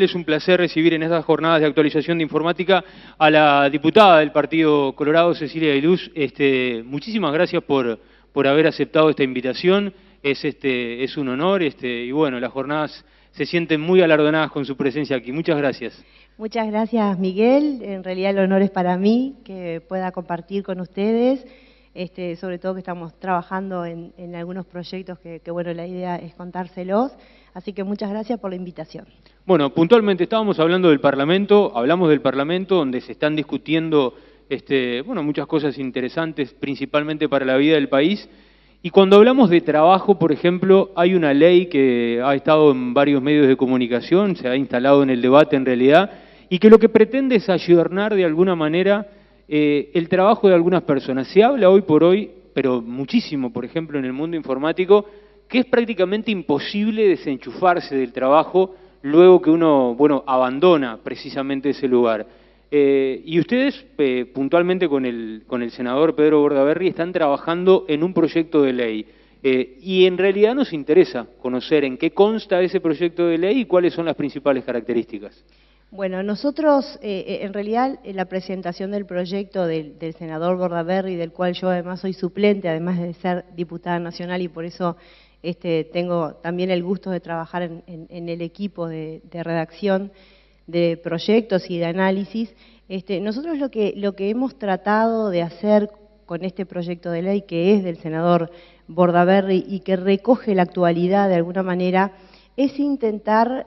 Es un placer recibir en estas jornadas de actualización de informática a la diputada del Partido Colorado, Cecilia Aguiluz. Muchísimas gracias por haber aceptado esta invitación. Es un honor y bueno, las jornadas se sienten muy galardonadas con su presencia aquí. Muchas gracias. Muchas gracias, Miguel. En realidad el honor es para mí que pueda compartir con ustedes, sobre todo que estamos trabajando en algunos proyectos que bueno, la idea es contárselos. Así que muchas gracias por la invitación. Bueno, puntualmente estábamos hablando del Parlamento, hablamos del Parlamento donde se están discutiendo bueno, muchas cosas interesantes, principalmente para la vida del país. Y cuando hablamos de trabajo, por ejemplo, hay una ley que ha estado en varios medios de comunicación, se ha instalado en el debate en realidad, y que lo que pretende es ayornar de alguna manera el trabajo de algunas personas. Se habla hoy por hoy, pero muchísimo, por ejemplo, en el mundo informático, que es prácticamente imposible desenchufarse del trabajo luego que uno, bueno, abandona precisamente ese lugar. Y ustedes, puntualmente con el senador Pedro Bordaberry, están trabajando en un proyecto de ley. Y en realidad nos interesa conocer en qué consta ese proyecto de ley y cuáles son las principales características. Bueno, nosotros, en realidad, la presentación del proyecto del senador Bordaberry, del cual yo además soy suplente, además de ser diputada nacional, y por eso tengo también el gusto de trabajar en el equipo de redacción de proyectos y de análisis. Nosotros lo que hemos tratado de hacer con este proyecto de ley, que es del senador Bordaberry y que recoge la actualidad de alguna manera, es intentar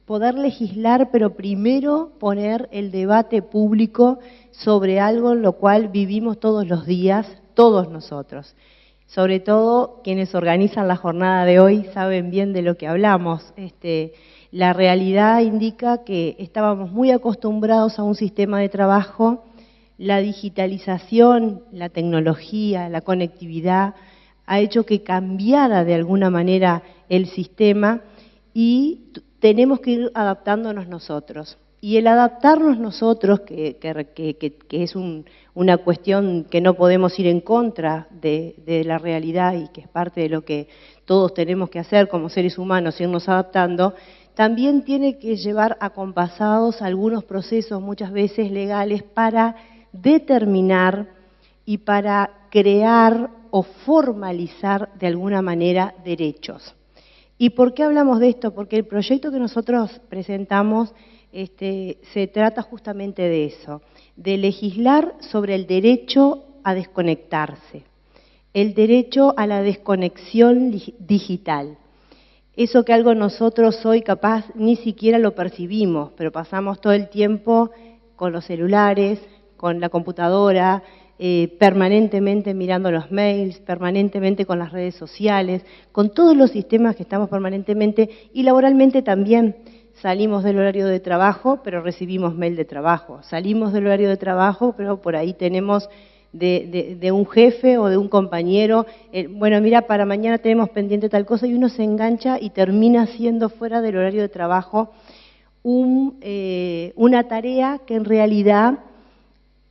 poder legislar, pero primero poner el debate público sobre algo en lo cual vivimos todos los días, todos nosotros. Sobre todo quienes organizan la jornada de hoy saben bien de lo que hablamos. La realidad indica que estábamos muy acostumbrados a un sistema de trabajo, la digitalización, la tecnología, la conectividad ha hecho que cambiara de alguna manera el sistema y tenemos que ir adaptándonos nosotros. Y el adaptarnos nosotros, que es una cuestión que no podemos ir en contra de la realidad y que es parte de lo que todos tenemos que hacer como seres humanos, irnos adaptando, también tiene que llevar acompasados algunos procesos muchas veces legales para determinar y para crear o formalizar de alguna manera derechos. ¿Y por qué hablamos de esto? Porque el proyecto que nosotros presentamos se trata justamente de eso, de legislar sobre el derecho a desconectarse, el derecho a la desconexión digital. Eso que algo nosotros hoy capaz ni siquiera lo percibimos, pero pasamos todo el tiempo con los celulares, con la computadora, permanentemente mirando los mails, permanentemente con las redes sociales, con todos los sistemas que estamos permanentemente y laboralmente también. Salimos del horario de trabajo, pero recibimos mail de trabajo. Salimos del horario de trabajo, pero por ahí tenemos de un jefe o de un compañero, bueno, mira, para mañana tenemos pendiente tal cosa, y uno se engancha y termina siendo fuera del horario de trabajo una tarea que en realidad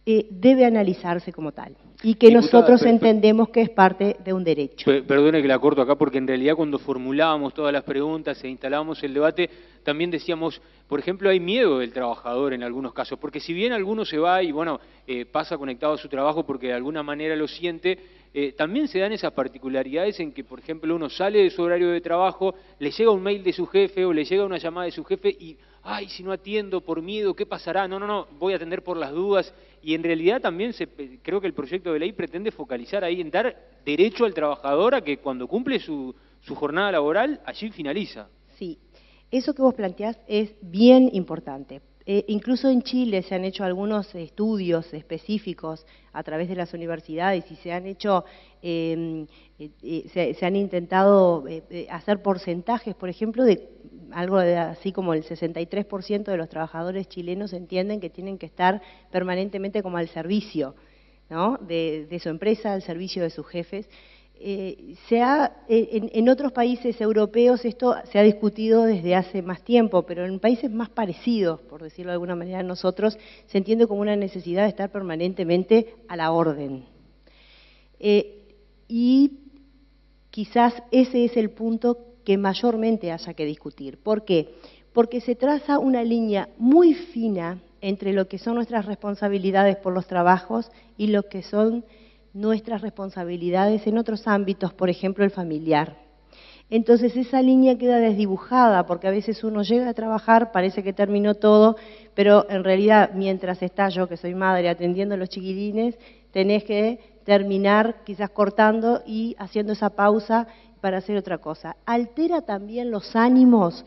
debe analizarse como tal. Y que diputada, nosotros entendemos que es parte de un derecho. Perdone que la corto acá, porque en realidad cuando formulábamos todas las preguntas e instalábamos el debate, también decíamos, por ejemplo, hay miedo del trabajador en algunos casos, porque si bien alguno se va y bueno, pasa conectado a su trabajo porque de alguna manera lo siente, también se dan esas particularidades en que, por ejemplo, uno sale de su horario de trabajo, le llega un mail de su jefe o le llega una llamada de su jefe y, ay, si no atiendo por miedo, ¿qué pasará? No, voy a atender por las dudas. Y en realidad también creo que el proyecto de ley pretende focalizar ahí en dar derecho al trabajador a que cuando cumple su jornada laboral, allí finaliza. Sí, eso que vos planteás es bien importante. Incluso en Chile se han hecho algunos estudios específicos a través de las universidades y se han hecho, se han intentado hacer porcentajes, por ejemplo, de algo así como el 63% de los trabajadores chilenos entienden que tienen que estar permanentemente como al servicio, ¿no?, de su empresa, al servicio de sus jefes. En otros países europeos esto se ha discutido desde hace más tiempo, pero en países más parecidos, por decirlo de alguna manera, nosotros se entiende como una necesidad de estar permanentemente a la orden. Y quizás ese es el punto que mayormente haya que discutir. ¿Por qué? porque se traza una línea muy fina entre lo que son nuestras responsabilidades por los trabajos y lo que son nuestras responsabilidades en otros ámbitos, por ejemplo el familiar. Entonces esa línea queda desdibujada, porque a veces uno llega a trabajar, parece que terminó todo, pero en realidad mientras está yo, que soy madre, atendiendo a los chiquilines, tenés que terminar quizás cortando y haciendo esa pausa para hacer otra cosa. Altera también los ánimos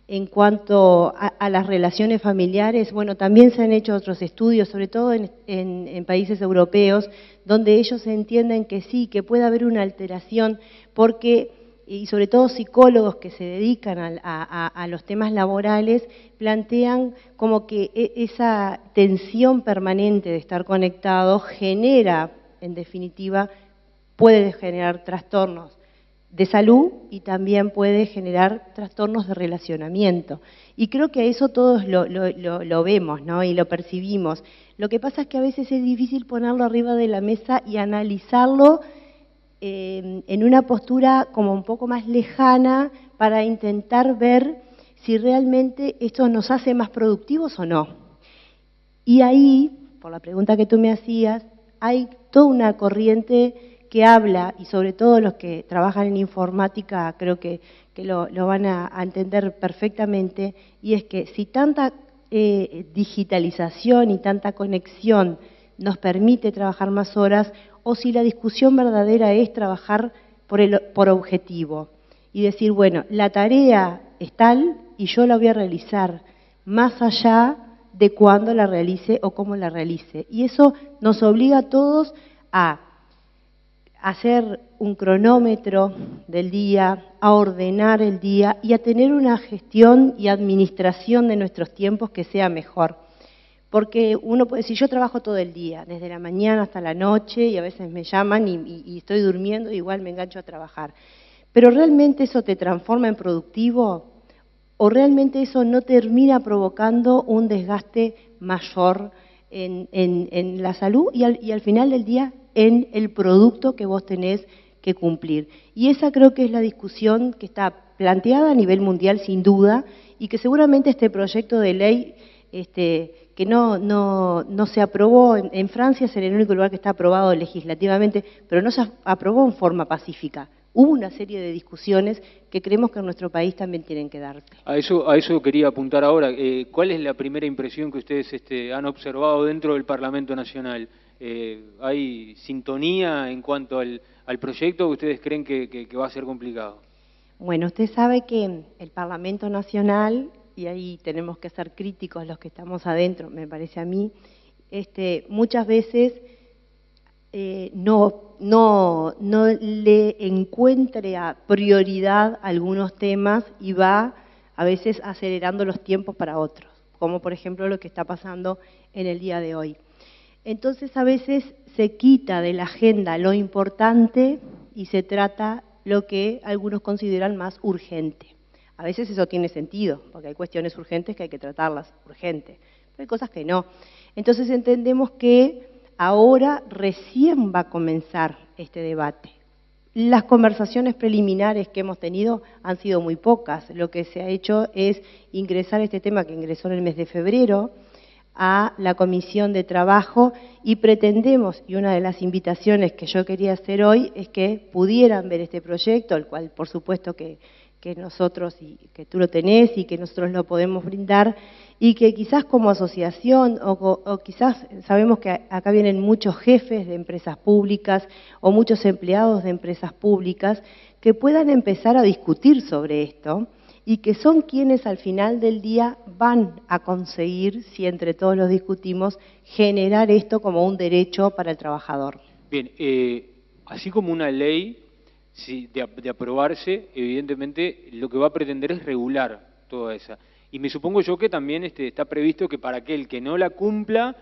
en cuanto a las relaciones familiares. Bueno, también se han hecho otros estudios, sobre todo en países europeos, donde ellos entienden que sí, que puede haber una alteración, porque, y sobre todo psicólogos que se dedican a los temas laborales, plantean como que esa tensión permanente de estar conectado genera, en definitiva, puede generar trastornos de salud y también puede generar trastornos de relacionamiento. Y creo que eso todos lo vemos, ¿no? Y lo percibimos. Lo que pasa es que a veces es difícil ponerlo arriba de la mesa y analizarlo en una postura como un poco más lejana para intentar ver si realmente esto nos hace más productivos o no. Y ahí, por la pregunta que tú me hacías, hay toda una corriente que habla, y sobre todo los que trabajan en informática creo que lo van a entender perfectamente, y es que si tanta digitalización y tanta conexión nos permite trabajar más horas, o si la discusión verdadera es trabajar por objetivo, y decir, bueno, la tarea es tal y yo la voy a realizar, más allá de cuándo la realice o cómo la realice. Y eso nos obliga a todos a hacer un cronómetro del día, a ordenar el día y a tener una gestión y administración de nuestros tiempos que sea mejor. Porque uno puede decir, yo trabajo todo el día, desde la mañana hasta la noche, y a veces me llaman y estoy durmiendo, igual me engancho a trabajar. Pero ¿realmente eso te transforma en productivo? ¿O realmente eso no termina provocando un desgaste mayor en la salud y al final del día en el producto que vos tenés que cumplir? Y esa creo que es la discusión que está planteada a nivel mundial sin duda, y que seguramente este proyecto de ley que no se aprobó, en Francia es el único lugar que está aprobado legislativamente, pero no se aprobó en forma pacífica. Hubo una serie de discusiones que creemos que en nuestro país también tienen que darse. A eso quería apuntar ahora. ¿Cuál es la primera impresión que ustedes han observado dentro del Parlamento Nacional? ¿Hay sintonía en cuanto al proyecto o ustedes creen que va a ser complicado? Bueno, usted sabe que el Parlamento Nacional, y ahí tenemos que ser críticos los que estamos adentro, me parece a mí, muchas veces no le encuentre a prioridad algunos temas y va a veces acelerando los tiempos para otros, como por ejemplo lo que está pasando en el día de hoy. Entonces a veces se quita de la agenda lo importante y se trata lo que algunos consideran más urgente. A veces eso tiene sentido, porque hay cuestiones urgentes que hay que tratarlas urgentes, pero hay cosas que no. Entonces entendemos que ahora recién va a comenzar este debate. Las conversaciones preliminares que hemos tenido han sido muy pocas. Lo que se ha hecho es ingresar este tema, que ingresó en el mes de febrero, a la Comisión de Trabajo, y pretendemos, y una de las invitaciones que yo quería hacer hoy, es que pudieran ver este proyecto, el cual por supuesto que nosotros, y que tú lo tenés y que nosotros lo podemos brindar, y que quizás como asociación o quizás sabemos que acá vienen muchos jefes de empresas públicas o muchos empleados de empresas públicas que puedan empezar a discutir sobre esto y que son quienes al final del día van a conseguir, si entre todos los discutimos, generar esto como un derecho para el trabajador. Bien, así como una ley de aprobarse, evidentemente lo que va a pretender es regular toda esa. Y me supongo yo que también está previsto que para aquel que no la cumpla,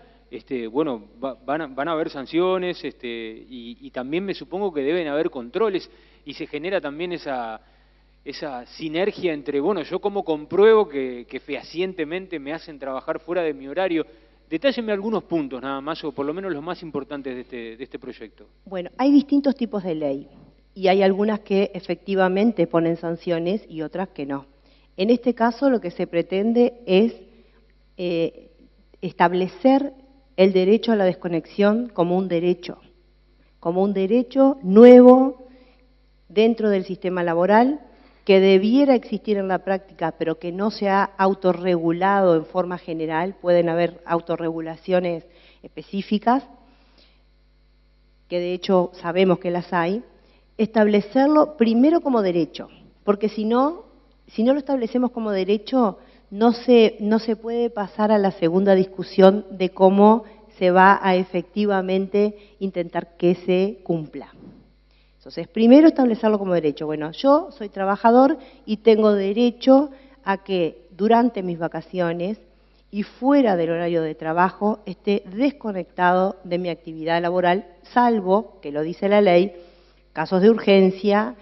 bueno, van a haber sanciones, y también me supongo que deben haber controles, y se genera también esa sinergia entre, bueno, yo como compruebo que fehacientemente me hacen trabajar fuera de mi horario. Detállenme algunos puntos nada más, o por lo menos los más importantes de este proyecto. Bueno, hay distintos tipos de ley, y hay algunas que efectivamente ponen sanciones y otras que no. En este caso lo que se pretende es establecer el derecho a la desconexión como un derecho nuevo dentro del sistema laboral, que debiera existir en la práctica, pero que no se ha autorregulado en forma general. Pueden haber autorregulaciones específicas, que de hecho sabemos que las hay. Establecerlo primero como derecho, porque si no lo establecemos como derecho, no se puede pasar a la segunda discusión de cómo se va a efectivamente intentar que se cumpla. Entonces, primero establecerlo como derecho. Bueno, yo soy trabajador y tengo derecho a que durante mis vacaciones y fuera del horario de trabajo esté desconectado de mi actividad laboral, salvo, que lo dice la ley, casos de urgencia,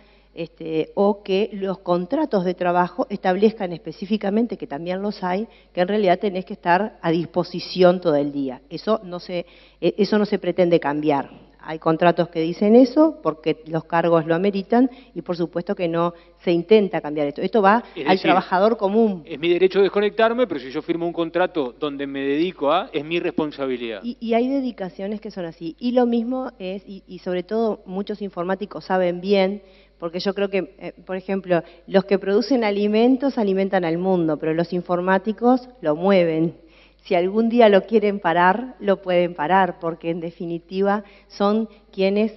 o que los contratos de trabajo establezcan específicamente, que también los hay, que en realidad tenés que estar a disposición todo el día. Eso no se pretende cambiar. Hay contratos que dicen eso porque los cargos lo ameritan y por supuesto que no se intenta cambiar esto. Esto va al trabajador común. Es mi derecho desconectarme, pero si yo firmo un contrato donde me dedico a, es mi responsabilidad. Y hay dedicaciones que son así. Y lo mismo es, y sobre todo muchos informáticos saben bien, porque yo creo que, por ejemplo, los que producen alimentos alimentan al mundo, pero los informáticos lo mueven. Si algún día lo quieren parar, lo pueden parar, porque en definitiva son quienes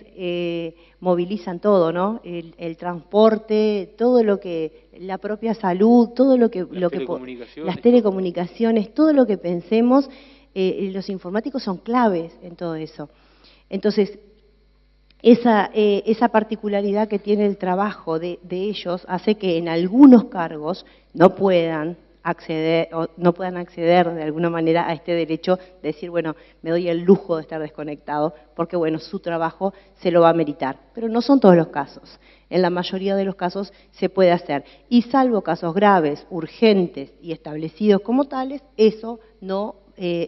movilizan todo, ¿no? El transporte, todo lo que, la propia salud, todo lo que las telecomunicaciones, todo lo que pensemos, los informáticos son claves en todo eso. Entonces, esa particularidad que tiene el trabajo de ellos hace que en algunos cargos no puedan acceder de alguna manera a este derecho de decir, bueno, me doy el lujo de estar desconectado, porque bueno, su trabajo se lo va a meritar. Pero no son todos los casos. En la mayoría de los casos se puede hacer. Y salvo casos graves, urgentes y establecidos como tales, eso no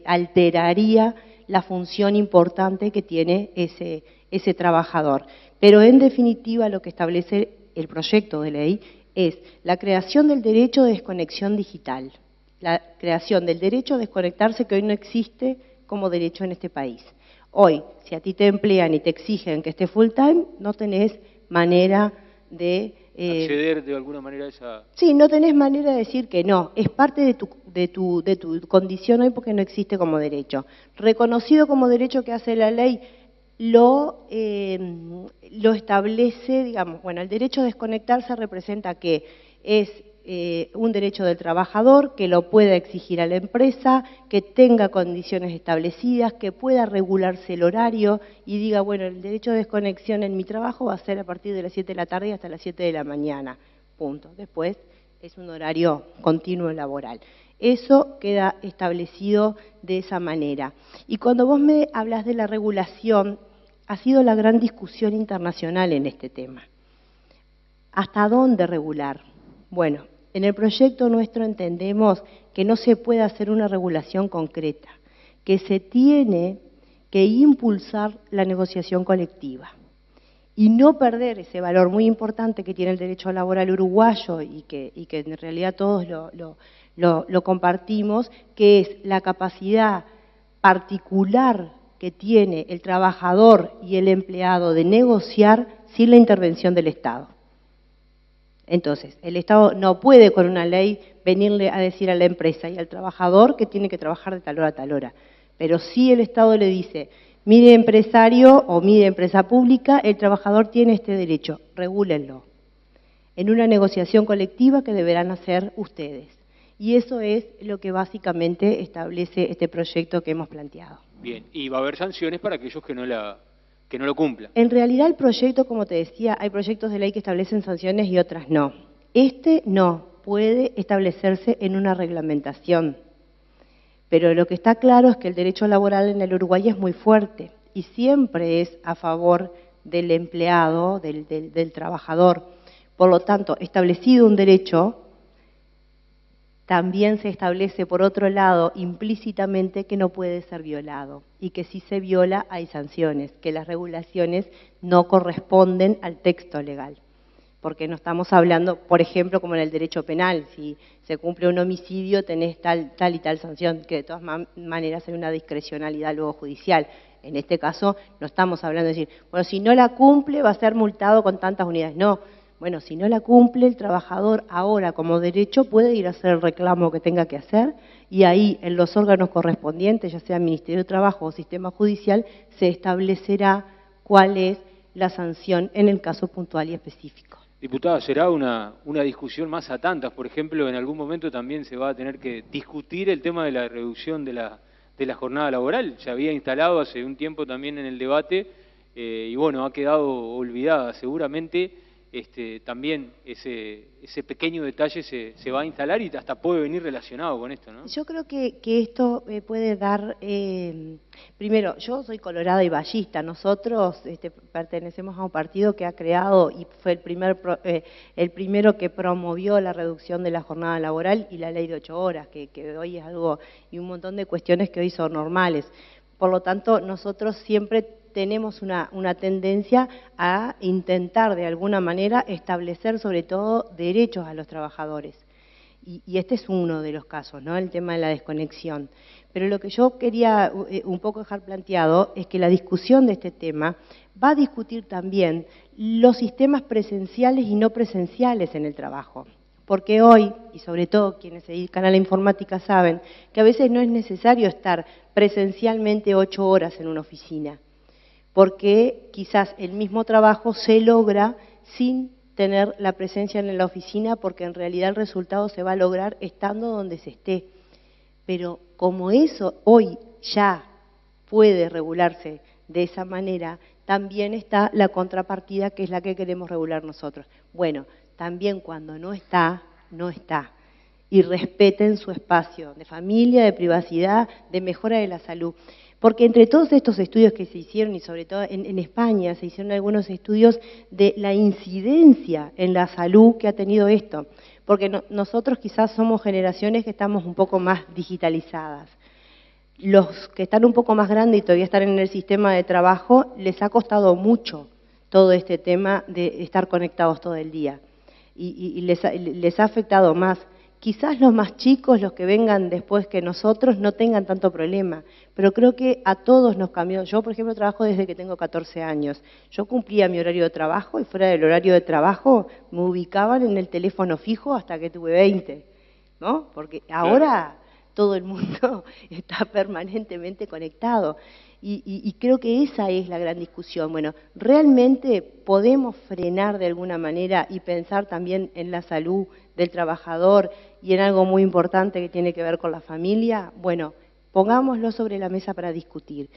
alteraría la función importante que tiene ese trabajador. Pero en definitiva lo que establece el proyecto de ley es la creación del derecho de desconexión digital, la creación del derecho a desconectarse, que hoy no existe como derecho en este país. Hoy, si a ti te emplean y te exigen que estés full time, no tenés manera de acceder de alguna manera a esa... Sí, no tenés manera de decir que no, es parte de tu condición hoy porque no existe como derecho. Reconocido como derecho que hace la ley, lo establece, digamos, bueno, el derecho a desconectarse representa que es un derecho del trabajador, que lo pueda exigir a la empresa, que tenga condiciones establecidas, que pueda regularse el horario y diga, bueno, el derecho de desconexión en mi trabajo va a ser a partir de las 7 de la tarde hasta las 7 de la mañana, punto. Después es un horario continuo laboral. Eso queda establecido de esa manera. Y cuando vos me hablas de la regulación, ha sido la gran discusión internacional en este tema. ¿Hasta dónde regular? Bueno, en el proyecto nuestro entendemos que no se puede hacer una regulación concreta, que se tiene que impulsar la negociación colectiva y no perder ese valor muy importante que tiene el derecho laboral uruguayo y que en realidad todos lo compartimos, que es la capacidad particular que tiene el trabajador y el empleado de negociar sin la intervención del Estado. Entonces, el Estado no puede con una ley venirle a decir a la empresa y al trabajador que tiene que trabajar de tal hora a tal hora, pero sí el Estado le dice, mire empresario o mire empresa pública, el trabajador tiene este derecho, regúlenlo, en una negociación colectiva que deberán hacer ustedes. Y eso es lo que básicamente establece este proyecto que hemos planteado. Bien, y va a haber sanciones para aquellos que no lo cumplan. En realidad el proyecto, como te decía, hay proyectos de ley que establecen sanciones y otras no. Este no puede establecerse en una reglamentación. Pero lo que está claro es que el derecho laboral en el Uruguay es muy fuerte y siempre es a favor del empleado, del trabajador. Por lo tanto, establecido un derecho, también se establece, por otro lado, implícitamente que no puede ser violado y que si se viola hay sanciones, que las regulaciones no corresponden al texto legal. porque no estamos hablando, por ejemplo, como en el derecho penal, si se cumple un homicidio tenés tal y tal sanción, que de todas maneras hay una discrecionalidad luego judicial. En este caso no estamos hablando de decir, bueno, si no la cumple va a ser multado con tantas unidades. No, bueno, si no la cumple, el trabajador ahora como derecho puede ir a hacer el reclamo que tenga que hacer y ahí en los órganos correspondientes, ya sea Ministerio de Trabajo o Sistema Judicial, se establecerá cuál es la sanción en el caso puntual y específico. Diputada, será una discusión más a tantas. Por ejemplo, en algún momento también se va a tener que discutir el tema de la reducción de la jornada laboral. Se había instalado hace un tiempo también en el debate y bueno, ha quedado olvidada. Seguramente también ese pequeño detalle se va a instalar y hasta puede venir relacionado con esto, ¿no? Yo creo que esto puede dar, primero, yo soy colorada y vallista, nosotros pertenecemos a un partido que ha creado y fue el primero que promovió la reducción de la jornada laboral y la ley de 8 horas, que hoy es algo, y un montón de cuestiones que hoy son normales. Por lo tanto, nosotros siempre tenemos una tendencia a intentar de alguna manera establecer sobre todo derechos a los trabajadores. Y este es uno de los casos, ¿no? El tema de la desconexión. Pero lo que yo quería un poco dejar planteado es que la discusión de este tema va a discutir también los sistemas presenciales y no presenciales en el trabajo. Porque hoy, y sobre todo quienes se dedican a la informática saben, que a veces no es necesario estar presencialmente 8 horas en una oficina, porque quizás el mismo trabajo se logra sin tener la presencia en la oficina, porque en realidad el resultado se va a lograr estando donde se esté. Pero como eso hoy ya puede regularse de esa manera, también está la contrapartida, que es la que queremos regular nosotros. Bueno, también cuando no está, no está. Y respeten su espacio de familia, de privacidad, de mejora de la salud. Porque entre todos estos estudios que se hicieron, y sobre todo en España, se hicieron algunos estudios de la incidencia en la salud que ha tenido esto. Porque nosotros quizás somos generaciones que estamos un poco más digitalizadas. Los que están un poco más grandes y todavía están en el sistema de trabajo, les ha costado mucho todo este tema de estar conectados todo el día. Y les ha afectado más. Quizás los más chicos, los que vengan después que nosotros, no tengan tanto problema, pero creo que a todos nos cambió. Yo, por ejemplo, trabajo desde que tengo 14 años. Yo cumplía mi horario de trabajo y fuera del horario de trabajo me ubicaban en el teléfono fijo hasta que tuve 20, ¿no? Porque ahora todo el mundo está permanentemente conectado. Y creo que esa es la gran discusión. Bueno, ¿realmente podemos frenar de alguna manera y pensar también en la salud del trabajador y en algo muy importante que tiene que ver con la familia? Bueno, pongámoslo sobre la mesa para discutir.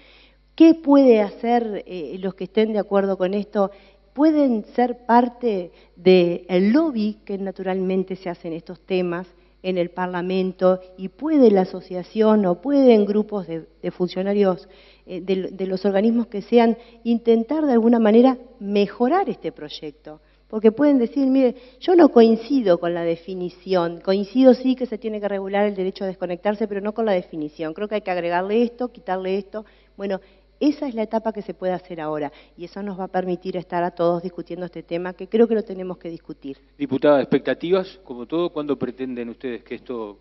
¿Qué puede hacer los que estén de acuerdo con esto? Pueden ser parte del lobby que naturalmente se hace en estos temas en el Parlamento, y puede la asociación o pueden grupos de funcionarios de los organismos que sean intentar de alguna manera mejorar este proyecto. Porque pueden decir, mire, yo no coincido con la definición, coincido sí que se tiene que regular el derecho a desconectarse, pero no con la definición. Creo que hay que agregarle esto, quitarle esto. Bueno, esa es la etapa que se puede hacer ahora y eso nos va a permitir estar a todos discutiendo este tema que creo que lo tenemos que discutir. Diputada, expectativas, como todo, ¿cuándo pretenden ustedes que esto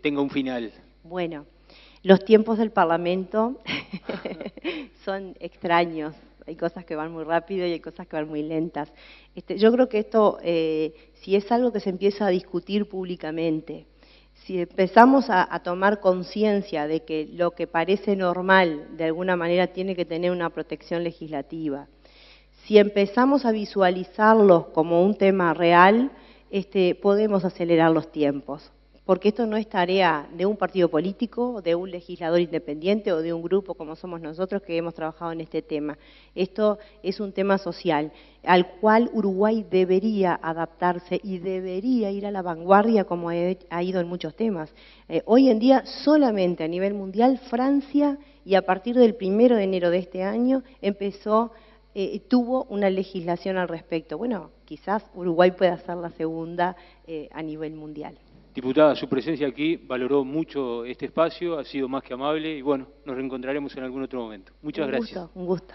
tenga un final? Bueno, los tiempos del Parlamento son extraños. Hay cosas que van muy rápido y hay cosas que van muy lentas. Yo creo que esto, si es algo que se empieza a discutir públicamente, si empezamos a tomar conciencia de que lo que parece normal de alguna manera tiene que tener una protección legislativa, si empezamos a visualizarlo como un tema real, podemos acelerar los tiempos. Porque esto no es tarea de un partido político, de un legislador independiente o de un grupo como somos nosotros que hemos trabajado en este tema. Esto es un tema social al cual Uruguay debería adaptarse y debería ir a la vanguardia como ha ido en muchos temas. Hoy en día solamente a nivel mundial Francia, y a partir del 1 de enero de este año tuvo una legislación al respecto. Bueno, quizás Uruguay pueda ser la segunda a nivel mundial. Diputada, su presencia aquí valoró mucho este espacio, ha sido más que amable y bueno, nos reencontraremos en algún otro momento. Muchas gracias. Un gusto.